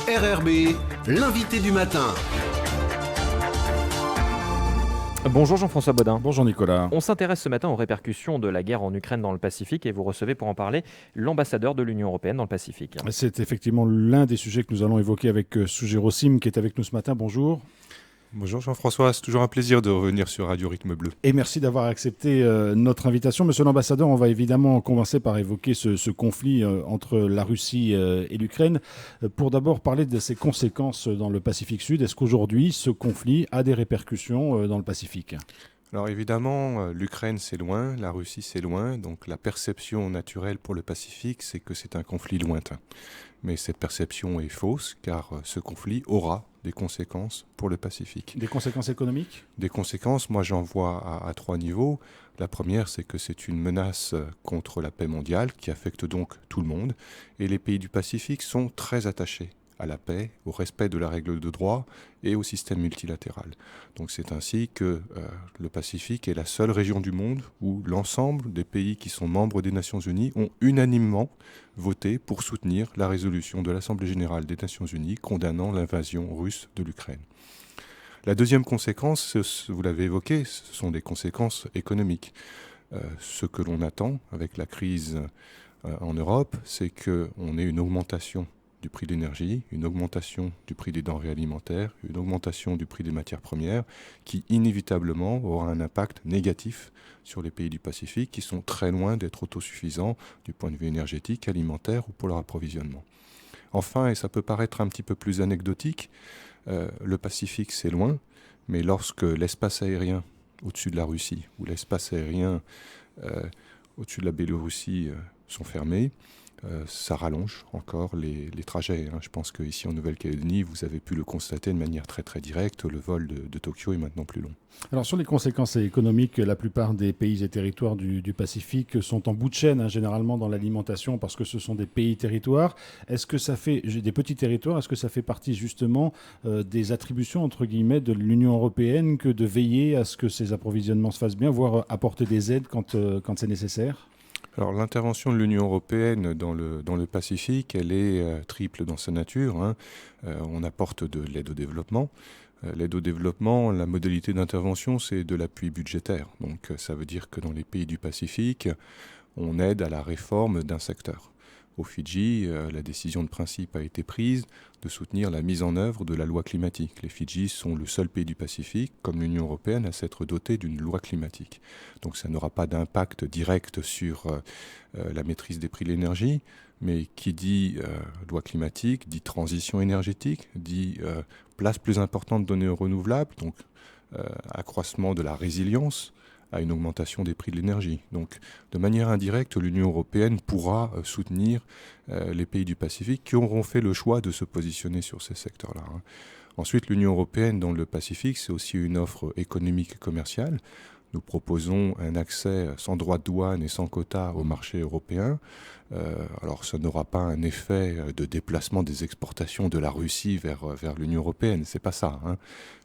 RRB, l'invité du matin. Bonjour Jean-François Bodin. Bonjour Nicolas. On s'intéresse ce matin aux répercussions de la guerre en Ukraine dans le Pacifique et vous recevez pour en parler l'ambassadeur de l'Union européenne dans le Pacifique. C'est effectivement l'un des sujets que nous allons évoquer avec Sujiro Sim qui est avec nous ce matin. Bonjour. Bonjour Jean-François, c'est toujours un plaisir de revenir sur Radio Rythme Bleu. Et merci d'avoir accepté notre invitation. Monsieur l'ambassadeur, on va évidemment commencer par évoquer ce conflit entre la Russie et l'Ukraine. Pour d'abord parler de ses conséquences dans le Pacifique Sud, est-ce qu'aujourd'hui ce conflit a des répercussions dans le Pacifique ? Alors évidemment, l'Ukraine c'est loin, la Russie c'est loin, donc la perception naturelle pour le Pacifique c'est que c'est un conflit lointain. Mais cette perception est fausse car ce conflit aura des conséquences pour le Pacifique. Des conséquences économiques ? Des conséquences, moi j'en vois à trois niveaux. La première, c'est que c'est une menace contre la paix mondiale qui affecte donc tout le monde. Et les pays du Pacifique sont très attachés à la paix, au respect de la règle de droit et au système multilatéral. Donc c'est ainsi que le Pacifique est la seule région du monde où l'ensemble des pays qui sont membres des Nations Unies ont unanimement voté pour soutenir la résolution de l'Assemblée générale des Nations Unies condamnant l'invasion russe de l'Ukraine. La deuxième conséquence, vous l'avez évoqué, ce sont des conséquences économiques. Ce que l'on attend avec la crise en Europe, c'est qu'on ait une augmentation du prix de l'énergie, une augmentation du prix des denrées alimentaires, une augmentation du prix des matières premières qui inévitablement aura un impact négatif sur les pays du Pacifique qui sont très loin d'être autosuffisants du point de vue énergétique, alimentaire ou pour leur approvisionnement. Enfin, et ça peut paraître un petit peu plus anecdotique, le Pacifique c'est loin, mais lorsque l'espace aérien au-dessus de la Russie ou l'espace aérien au-dessus de la Biélorussie sont fermés, ça rallonge encore les trajets. Je pense qu'ici en Nouvelle-Calédonie, vous avez pu le constater de manière très très directe, le vol de Tokyo est maintenant plus long. Alors sur les conséquences économiques, la plupart des pays et territoires du Pacifique sont en bout de chaîne, généralement dans l'alimentation, parce que ce sont des pays-territoires. Est-ce que ça fait des petits territoires, est-ce que ça fait partie justement des attributions, entre guillemets, de l'Union européenne que de veiller à ce que ces approvisionnements se fassent bien, voire apporter des aides quand c'est nécessaire ? Alors l'intervention de l'Union européenne dans le Pacifique, elle est triple dans sa nature. On apporte de l'aide au développement. L'aide au développement, la modalité d'intervention, c'est de l'appui budgétaire. Donc ça veut dire que dans les pays du Pacifique, on aide à la réforme d'un secteur. Au Fidji, la décision de principe a été prise de soutenir la mise en œuvre de la loi climatique. Les Fidji sont le seul pays du Pacifique, comme l'Union européenne, à s'être doté d'une loi climatique. Donc ça n'aura pas d'impact direct sur la maîtrise des prix de l'énergie, mais qui dit loi climatique, dit transition énergétique, dit place plus importante donnée aux renouvelables, donc accroissement de la résilience, à une augmentation des prix de l'énergie. Donc, de manière indirecte, l'Union européenne pourra soutenir les pays du Pacifique qui auront fait le choix de se positionner sur ces secteurs-là. Ensuite, l'Union européenne dans le Pacifique, c'est aussi une offre économique et commerciale. Nous proposons un accès sans droit de douane et sans quota au marché européen. Alors, ça n'aura pas un effet de déplacement des exportations de la Russie vers l'Union européenne, c'est pas ça.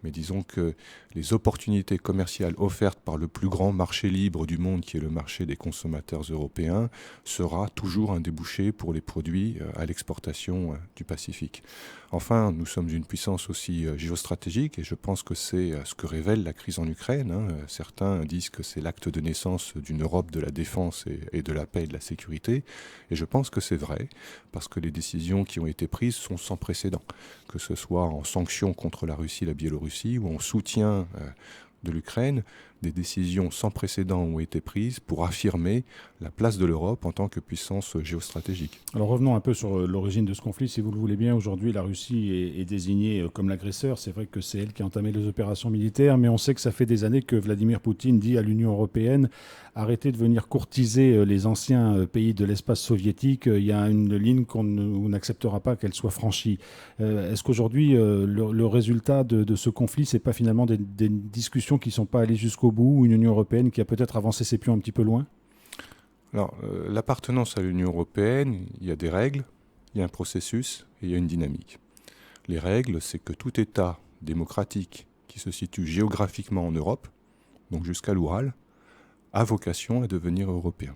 Mais disons que les opportunités commerciales offertes par le plus grand marché libre du monde, qui est le marché des consommateurs européens, sera toujours un débouché pour les produits à l'exportation du Pacifique. Enfin, nous sommes une puissance aussi géostratégique et je pense que c'est ce que révèle la crise en Ukraine. Certains disent que c'est l'acte de naissance d'une Europe de la défense et de la paix et de la sécurité. Et je pense que c'est vrai, parce que les décisions qui ont été prises sont sans précédent, que ce soit en sanctions contre la Russie et la Biélorussie ou en soutien de l'Ukraine. Des décisions sans précédent ont été prises pour affirmer la place de l'Europe en tant que puissance géostratégique. Alors revenons un peu sur l'origine de ce conflit, si vous le voulez bien. Aujourd'hui, la Russie est désignée comme l'agresseur. C'est vrai que c'est elle qui a entamé les opérations militaires, mais on sait que ça fait des années que Vladimir Poutine dit à l'Union européenne « Arrêtez de venir courtiser les anciens pays de l'espace soviétique. Il y a une ligne qu'on n'acceptera pas qu'elle soit franchie. » Est-ce qu'aujourd'hui, le résultat de ce conflit, c'est pas finalement des discussions qui ne sont pas allées jusqu'au bout, ou une Union européenne qui a peut-être avancé ses pions un petit peu loin ? Alors, l'appartenance à l'Union européenne, il y a des règles, il y a un processus et il y a une dynamique. Les règles, c'est que tout État démocratique qui se situe géographiquement en Europe, donc jusqu'à l'Oural, a vocation à devenir européen.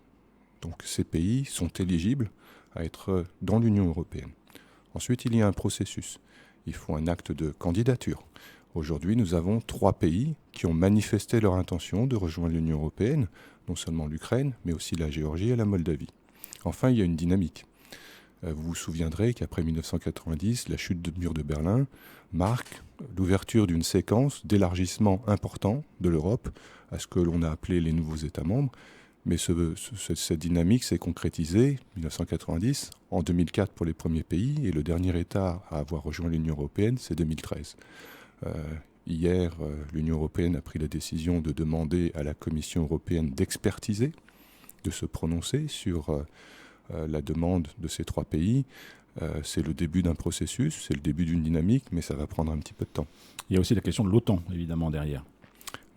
Donc ces pays sont éligibles à être dans l'Union européenne. Ensuite, il y a un processus. Il faut un acte de candidature. Aujourd'hui, nous avons 3 pays qui ont manifesté leur intention de rejoindre l'Union européenne, non seulement l'Ukraine, mais aussi la Géorgie et la Moldavie. Enfin, il y a une dynamique. Vous vous souviendrez qu'après 1990, la chute du mur de Berlin marque l'ouverture d'une séquence d'élargissement important de l'Europe à ce que l'on a appelé les nouveaux États membres. Mais cette dynamique s'est concrétisée en 1990, en 2004 pour les premiers pays, et le dernier État à avoir rejoint l'Union européenne, c'est 2013. Hier, l'Union européenne a pris la décision de demander à la Commission européenne d'expertiser, de se prononcer sur la demande de ces 3 pays. C'est le début d'un processus, c'est le début d'une dynamique, mais ça va prendre un petit peu de temps. Il y a aussi la question de l'OTAN, évidemment, derrière.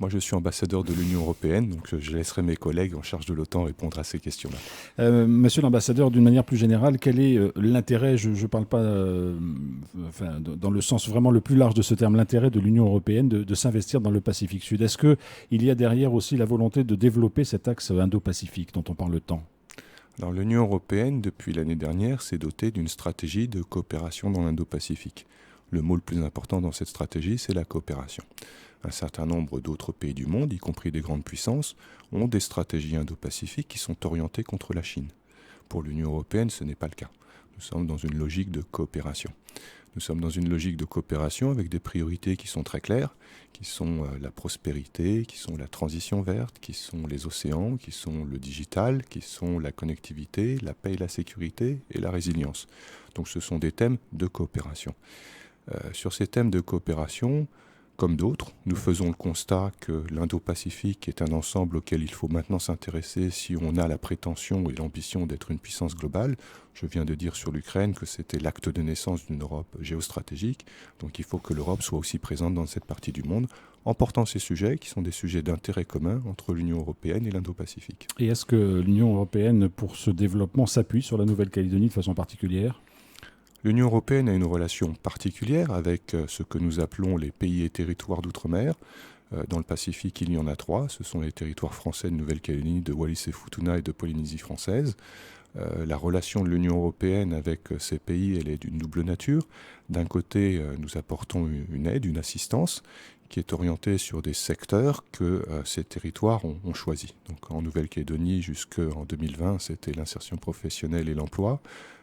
Moi, je suis ambassadeur de l'Union européenne, donc je laisserai mes collègues en charge de l'OTAN répondre à ces questions-là. Monsieur l'ambassadeur, d'une manière plus générale, quel est l'intérêt, je ne parle pas dans le sens vraiment le plus large de ce terme, l'intérêt de l'Union européenne de s'investir dans le Pacifique Sud? Est-ce qu'il y a derrière aussi la volonté de développer cet axe Indo-Pacifique dont on parle tant? Alors, l'Union européenne, depuis l'année dernière, s'est dotée d'une stratégie de coopération dans l'Indo-Pacifique. Le mot le plus important dans cette stratégie, c'est la coopération. Un certain nombre d'autres pays du monde, y compris des grandes puissances, ont des stratégies indo-pacifiques qui sont orientées contre la Chine. Pour l'Union européenne, ce n'est pas le cas. Nous sommes dans une logique de coopération. Nous sommes dans une logique de coopération avec des priorités qui sont très claires, qui sont la prospérité, qui sont la transition verte, qui sont les océans, qui sont le digital, qui sont la connectivité, la paix et la sécurité et la résilience. Donc ce sont des thèmes de coopération. Sur ces thèmes de coopération, comme d'autres, nous faisons le constat que l'Indo-Pacifique est un ensemble auquel il faut maintenant s'intéresser si on a la prétention et l'ambition d'être une puissance globale. Je viens de dire sur l'Ukraine que c'était l'acte de naissance d'une Europe géostratégique. Donc il faut que l'Europe soit aussi présente dans cette partie du monde en portant ces sujets qui sont des sujets d'intérêt commun entre l'Union européenne et l'Indo-Pacifique. Et est-ce que l'Union européenne, pour ce développement, s'appuie sur la Nouvelle-Calédonie de façon particulière ? L'Union européenne a une relation particulière avec ce que nous appelons les pays et territoires d'outre-mer. Dans le Pacifique, il y en a 3. Ce sont les territoires français de Nouvelle-Calédonie, de Wallis-et-Futuna et de Polynésie française. La relation de l'Union européenne avec ces pays, elle est d'une double nature. D'un côté, nous apportons une aide, une assistance qui est orientée sur des secteurs que ces territoires ont choisis. Donc en Nouvelle-Calédonie, jusqu'en 2020, c'était l'insertion professionnelle et l'emploi.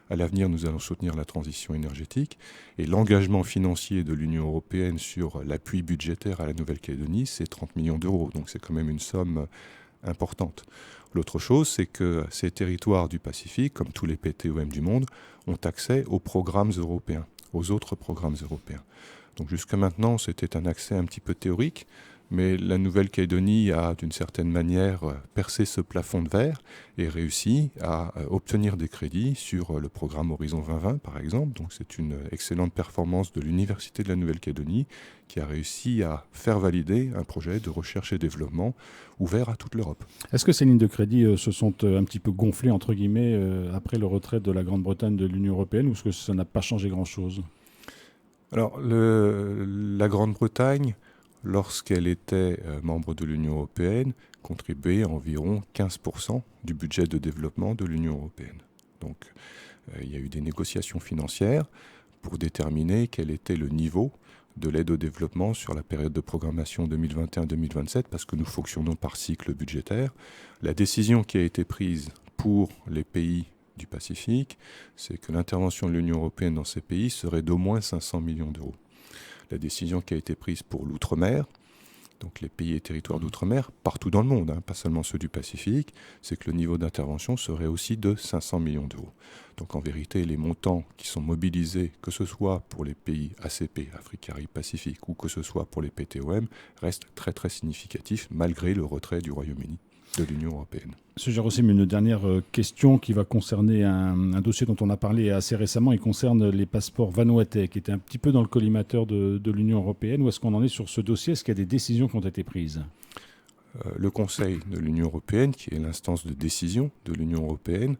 À l'avenir, nous allons soutenir la transition énergétique. Et l'engagement financier de l'Union européenne sur l'appui budgétaire à la Nouvelle-Calédonie, c'est 30 millions d'euros. Donc c'est quand même une somme importante. L'autre chose, c'est que ces territoires du Pacifique, comme tous les PTOM du monde, ont accès aux programmes européens, aux autres programmes européens. Donc jusqu'à maintenant, c'était un accès un petit peu théorique, mais la Nouvelle-Calédonie a d'une certaine manière percé ce plafond de verre et réussi à obtenir des crédits sur le programme Horizon 2020 par exemple. Donc c'est une excellente performance de l'Université de la Nouvelle-Calédonie qui a réussi à faire valider un projet de recherche et développement ouvert à toute l'Europe. Est-ce que ces lignes de crédit se sont un petit peu gonflées entre guillemets après le retrait de la Grande-Bretagne de l'Union européenne ou est-ce que ça n'a pas changé grand-chose ? Alors la Grande-Bretagne, lorsqu'elle était membre de l'Union européenne, contribuait à environ 15% du budget de développement de l'Union européenne. Donc il y a eu des négociations financières pour déterminer quel était le niveau de l'aide au développement sur la période de programmation 2021-2027, parce que nous fonctionnons par cycle budgétaire. La décision qui a été prise pour les pays du Pacifique, c'est que l'intervention de l'Union européenne dans ces pays serait d'au moins 500 millions d'euros. La décision qui a été prise pour l'outre-mer, donc les pays et territoires d'outre-mer, partout dans le monde, pas seulement ceux du Pacifique, c'est que le niveau d'intervention serait aussi de 500 millions d'euros. Donc en vérité, les montants qui sont mobilisés, que ce soit pour les pays ACP, Afrique, Caraïbes, Pacifique, ou que ce soit pour les PTOM, restent très très significatifs malgré le retrait du Royaume-Uni de l'Union européenne. Monsieur Jarossim, une dernière question qui va concerner un dossier dont on a parlé assez récemment. Il concerne les passeports vanuatais, qui étaient un petit peu dans le collimateur de l'Union européenne. Où est-ce qu'on en est sur ce dossier ? Est-ce qu'il y a des décisions qui ont été prises ? Le Conseil de l'Union européenne, qui est l'instance de décision de l'Union européenne,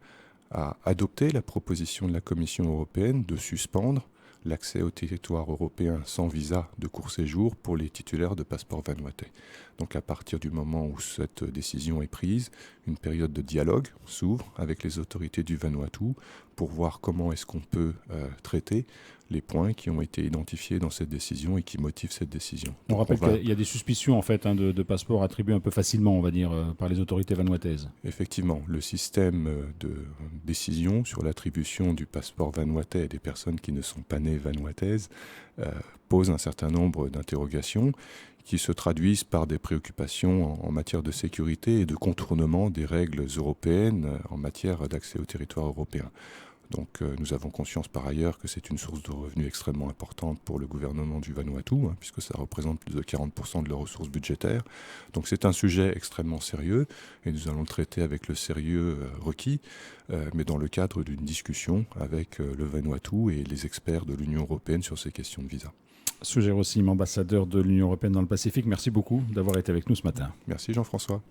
a adopté la proposition de la Commission européenne de suspendre l'accès au territoire européen sans visa de court séjour pour les titulaires de passeports vanuatais. Donc à partir du moment où cette décision est prise, une période de dialogue s'ouvre avec les autorités du Vanuatu pour voir comment est-ce qu'on peut traiter les points qui ont été identifiés dans cette décision et qui motivent cette décision. On rappelle qu'il y a des suspicions en fait de passeports attribués un peu facilement, on va dire, par les autorités vanuataises. Effectivement, le système de décision sur l'attribution du passeport vanuatais à des personnes qui ne sont pas nées vanuataises pose un certain nombre d'interrogations qui se traduisent par des préoccupations en matière de sécurité et de contournement des règles européennes en matière d'accès au territoire européen. Donc nous avons conscience par ailleurs que c'est une source de revenus extrêmement importante pour le gouvernement du Vanuatu, puisque ça représente plus de 40% de leurs ressources budgétaires. Donc c'est un sujet extrêmement sérieux et nous allons le traiter avec le sérieux requis, mais dans le cadre d'une discussion avec le Vanuatu et les experts de l'Union européenne sur ces questions de visa. Suger Rossim, ambassadeur de l'Union européenne dans le Pacifique, merci beaucoup d'avoir été avec nous ce matin. Merci Jean-François.